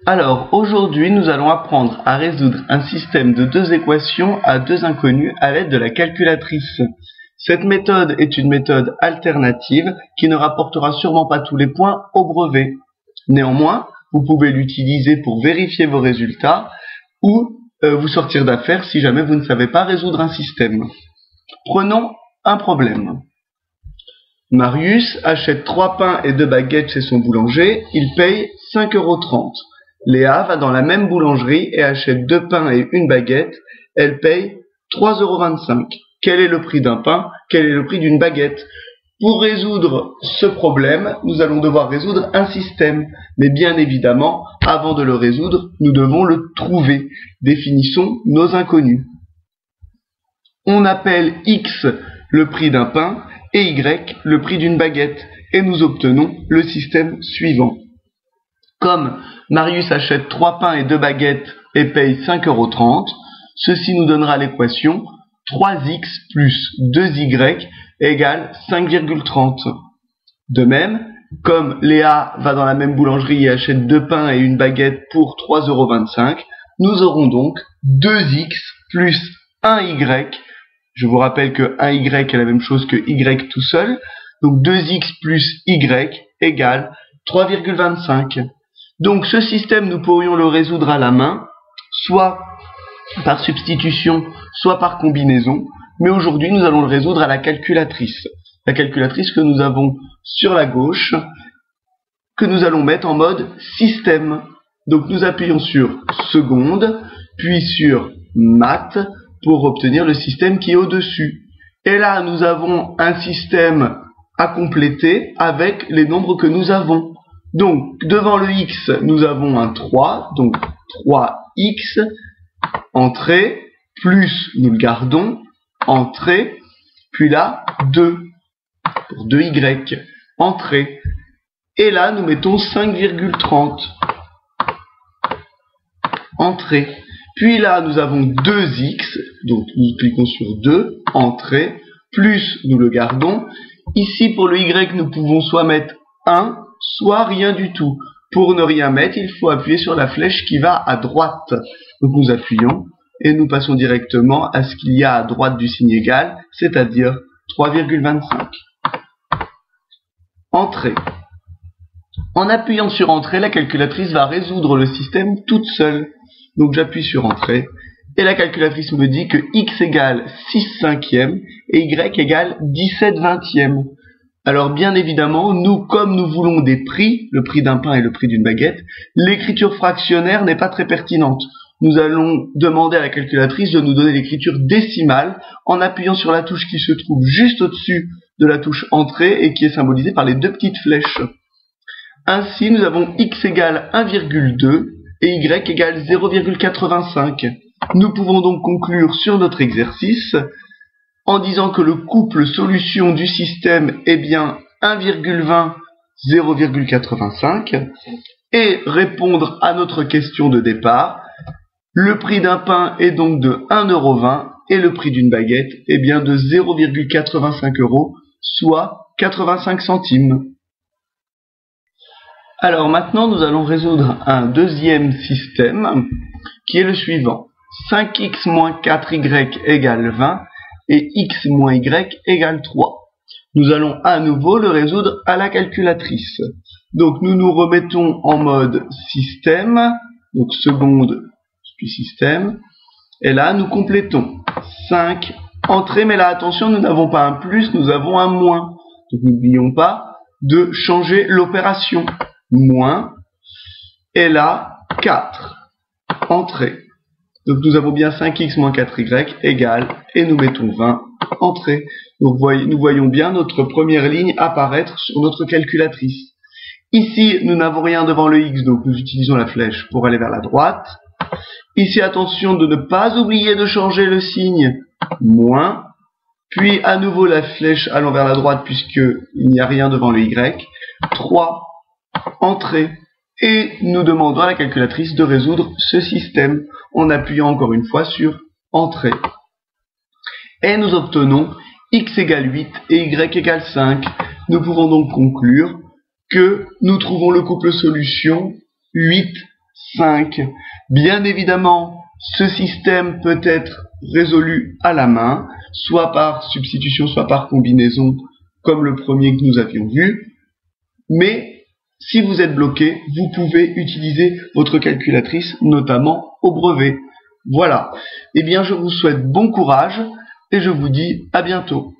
Alors, aujourd'hui, nous allons apprendre à résoudre un système de deux équations à deux inconnues à l'aide de la calculatrice. Cette méthode est une méthode alternative qui ne rapportera sûrement pas tous les points au brevet. Néanmoins, vous pouvez l'utiliser pour vérifier vos résultats ou vous sortir d'affaire si jamais vous ne savez pas résoudre un système. Prenons un problème. Marius achète 3 pains et 2 baguettes chez son boulanger, il paye 5,30 €. Léa va dans la même boulangerie et achète 2 pains et 1 baguette, elle paye 3,25 €. Quel est le prix d'un pain? Quel est le prix d'une baguette? Pour résoudre ce problème, nous allons devoir résoudre un système. Mais bien évidemment, avant de le résoudre, nous devons le trouver. Définissons nos inconnus. On appelle X le prix d'un pain et Y le prix d'une baguette. Et nous obtenons le système suivant. Comme Marius achète 3 pains et 2 baguettes et paye 5,30 €, ceci nous donnera l'équation 3x plus 2y égale 5,30. De même, comme Léa va dans la même boulangerie et achète 2 pains et 1 baguette pour 3,25 €, nous aurons donc 2x plus 1y. Je vous rappelle que 1y est la même chose que y tout seul. Donc 2x plus y égale 3,25. Donc ce système, nous pourrions le résoudre à la main, soit par substitution, soit par combinaison. Mais aujourd'hui, nous allons le résoudre à la calculatrice. La calculatrice que nous avons sur la gauche, que nous allons mettre en mode système. Donc nous appuyons sur seconde, puis sur maths, pour obtenir le système qui est au-dessus. Et là, nous avons un système à compléter avec les nombres que nous avons. Donc, devant le x, nous avons un 3, donc 3x, entrée, plus, nous le gardons, entrée, puis là, 2, pour 2y, entrée. Et là, nous mettons 5,30, entrée. Puis là, nous avons 2x, donc nous cliquons sur 2, entrée, plus, nous le gardons. Ici, pour le y, nous pouvons soit mettre 1, soit rien du tout. Pour ne rien mettre, il faut appuyer sur la flèche qui va à droite. Donc nous appuyons et nous passons directement à ce qu'il y a à droite du signe égal, c'est-à-dire 3,25. Entrée. En appuyant sur entrée, la calculatrice va résoudre le système toute seule. Donc j'appuie sur entrée et la calculatrice me dit que x égale 6 cinquièmes et y égale 17 vingtièmes. Alors bien évidemment, nous, comme nous voulons des prix, le prix d'un pain et le prix d'une baguette, l'écriture fractionnaire n'est pas très pertinente. Nous allons demander à la calculatrice de nous donner l'écriture décimale en appuyant sur la touche qui se trouve juste au-dessus de la touche entrée et qui est symbolisée par les deux petites flèches. Ainsi, nous avons x égale 1,2 et y égale 0,85. Nous pouvons donc conclure sur notre exercice en disant que le couple solution du système est bien 1,20, 0,85 et répondre à notre question de départ. Le prix d'un pain est donc de 1,20 € et le prix d'une baguette est bien de 0,85 €, soit 85 centimes. Alors maintenant, nous allons résoudre un deuxième système qui est le suivant. 5x moins 4y égale 20 et x moins y égale 3. Nous allons à nouveau le résoudre à la calculatrice. Donc nous nous remettons en mode système, donc seconde puis système, et là nous complétons 5 entrée, mais là attention, nous n'avons pas un plus, nous avons un moins. Donc n'oublions pas de changer l'opération. Moins, et là 4 entrée. Donc nous avons bien 5x moins 4y égale, et nous mettons 20, entrée. Donc nous voyons bien notre première ligne apparaître sur notre calculatrice. Ici, nous n'avons rien devant le x, donc nous utilisons la flèche pour aller vers la droite. Ici, attention de ne pas oublier de changer le signe, moins, puis à nouveau la flèche allant vers la droite puisqu'il n'y a rien devant le y, 3, entrée. Et nous demandons à la calculatrice de résoudre ce système en appuyant encore une fois sur entrée. Et nous obtenons x égale 8 et y égale 5. Nous pouvons donc conclure que nous trouvons le couple solution 8, 5. Bien évidemment, ce système peut être résolu à la main, soit par substitution, soit par combinaison, comme le premier que nous avions vu. Mais si vous êtes bloqué, vous pouvez utiliser votre calculatrice, notamment au brevet. Voilà. Eh bien, je vous souhaite bon courage et je vous dis à bientôt.